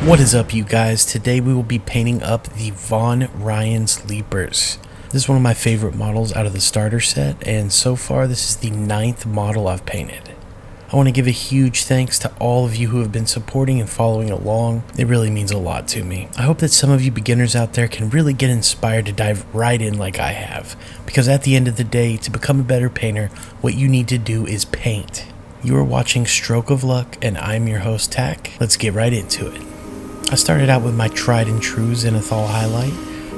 What is up, you guys? Today we will be painting up the Von Ryan's Leapers. This is one of my favorite models out of the starter set, and so far this is the 9th model I've painted. I want to give a huge thanks to all of you who have been supporting and following along. It really means a lot to me. I hope that some of you beginners out there can really get inspired to dive right in like I have, because at the end of the day, to become a better painter, what you need to do is paint. You are watching Stroke of Luck, and I'm your host, Tack. Let's get right into it. I started out with my tried and true Zenithal highlight,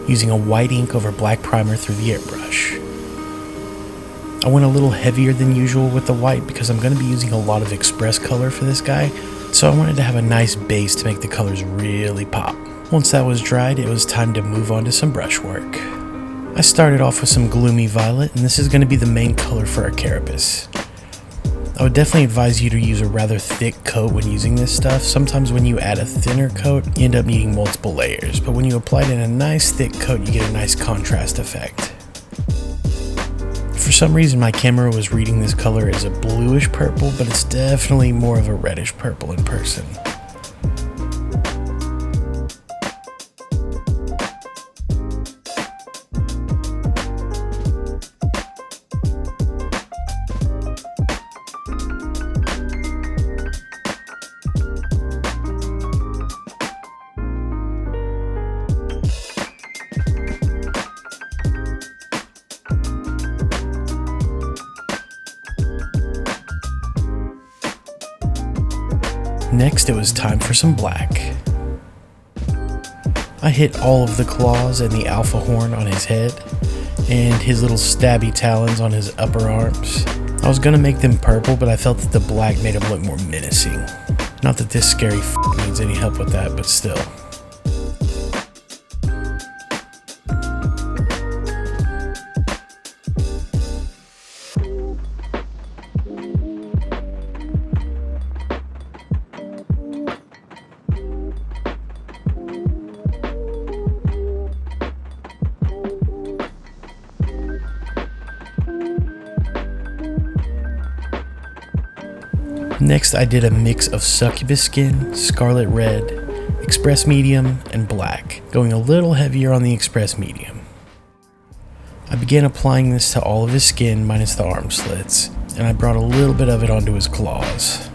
using a white ink over black primer through the airbrush. I went a little heavier than usual with the white because I'm going to be using a lot of express color for this guy, so I wanted to have a nice base to make the colors really pop. Once that was dried, it was time to move on to some brushwork. I started off with some gloomy violet, and this is going to be the main color for our carapace. I would definitely advise you to use a rather thick coat when using this stuff. Sometimes when you add a thinner coat, you end up needing multiple layers, but when you apply it in a nice thick coat, you get a nice contrast effect. For some reason, my camera was reading this color as a bluish purple, but it's definitely more of a reddish purple in person. Next, it was time for some black. I hit all of the claws and the alpha horn on his head, and his little stabby talons on his upper arms. I was gonna make them purple, but I felt that the black made him look more menacing. Not that this scary needs any help with that, but still. Next, I did a mix of succubus skin, scarlet red, express medium, and black, going a little heavier on the express medium. I began applying this to all of his skin minus the arm slits, and I brought a little bit of it onto his claws.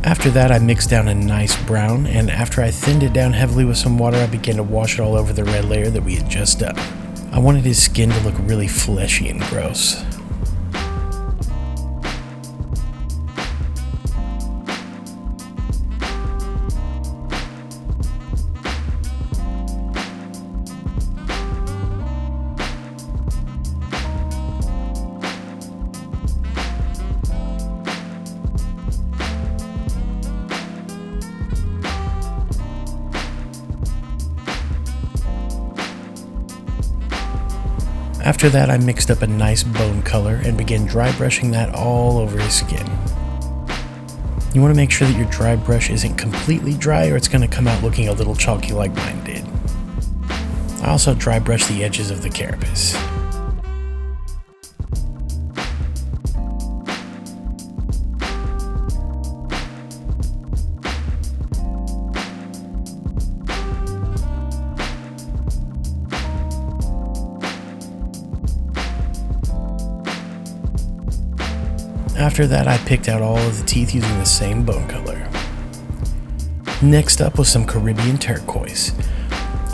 After that, I mixed down a nice brown, and after I thinned it down heavily with some water, I began to wash it all over the red layer that we had just done. I wanted his skin to look really fleshy and gross. After that, I mixed up a nice bone color and began dry brushing that all over his skin. You want to make sure that your dry brush isn't completely dry or it's going to come out looking a little chalky like mine did. I also dry brushed the edges of the carapace. After that, I picked out all of the teeth using the same bone color. Next up was some Caribbean turquoise.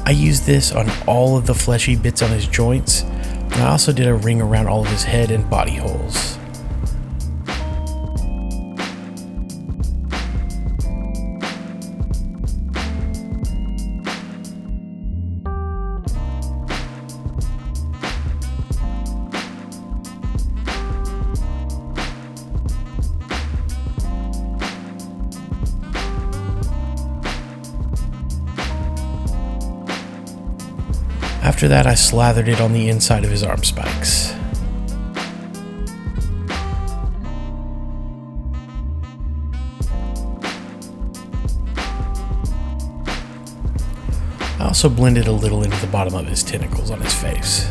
I used this on all of the fleshy bits on his joints, and I also did a ring around all of his head and body holes. After that, I slathered it on the inside of his arm spikes. also blended a little into the bottom of his tentacles on his face.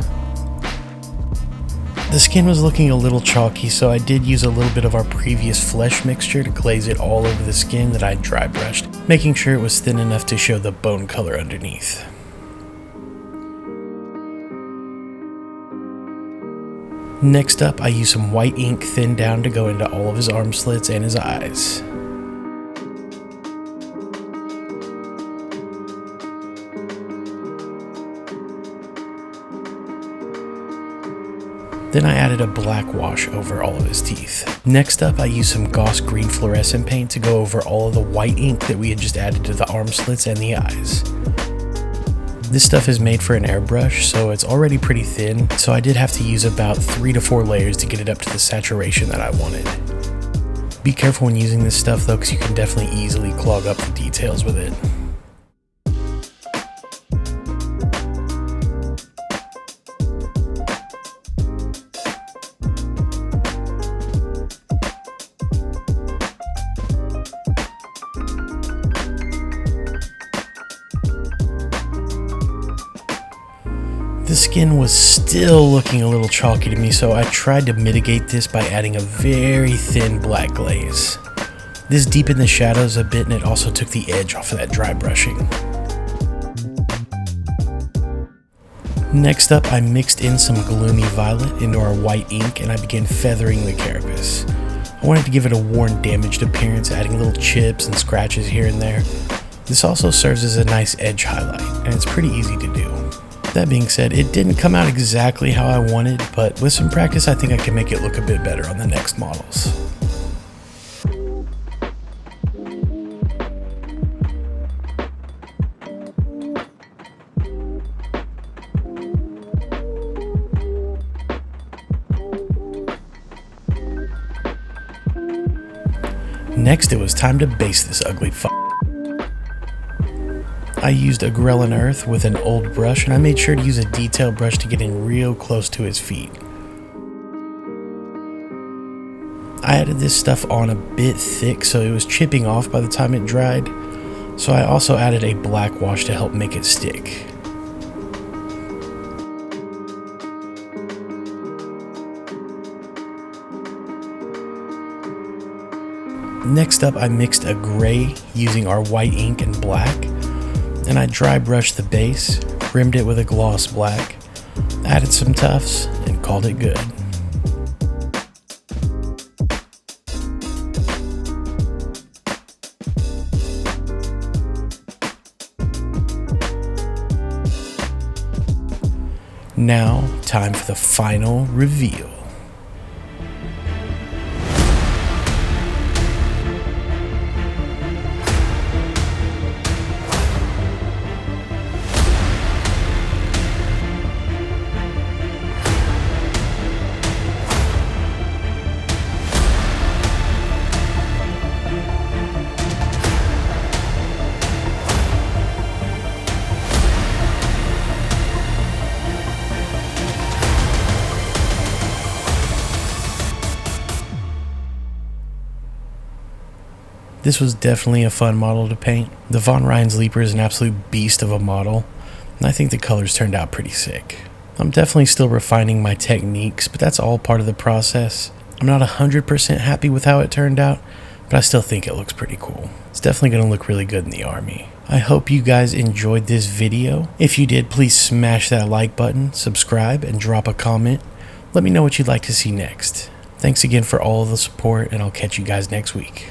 The skin was looking a little chalky, so I did use a little bit of our previous flesh mixture to glaze it all over the skin that I dry brushed, making sure it was thin enough to show the bone color underneath. Next up, I used some white ink thinned down to go into all of his arm slits and his eyes. Then I added a black wash over all of his teeth. Next up, I used some Goss green fluorescent paint to go over all of the white ink that we had just added to the arm slits and the eyes. This stuff is made for an airbrush, so it's already pretty thin, so I did have to use about 3 to 4 layers to get it up to the saturation that I wanted. Be careful when using this stuff though, because you can definitely easily clog up the details with it. The skin was still looking a little chalky to me, so I tried to mitigate this by adding a very thin black glaze. This deepened the shadows a bit, and it also took the edge off of that dry brushing. Next up, I mixed in some gloomy violet into our white ink, and I began feathering the carapace. I wanted to give it a worn, damaged appearance, adding little chips and scratches here and there. This also serves as a nice edge highlight, and it's pretty easy to do. That being said, it didn't come out exactly how I wanted, but with some practice I think I can make it look a bit better on the next models. Next, it was time to base this ugly fuck. I used a Grelin Earth with an old brush, and I made sure to use a detail brush to get in real close to his feet. I added this stuff on a bit thick, so it was chipping off by the time it dried, so I also added a black wash to help make it stick. Next up, I mixed a gray using our white ink and black, and I dry brushed the base, rimmed it with a gloss black, added some tufts, and called it good. Now, time for the final reveal. This was definitely a fun model to paint. The Von Ryan's Leaper is an absolute beast of a model, and I think the colors turned out pretty sick. I'm definitely still refining my techniques, but that's all part of the process. I'm not 100% happy with how it turned out, but I still think it looks pretty cool. It's definitely going to look really good in the army. I hope you guys enjoyed this video. If you did, please smash that like button, subscribe, and drop a comment. Let me know what you'd like to see next. Thanks again for all of the support, and I'll catch you guys next week.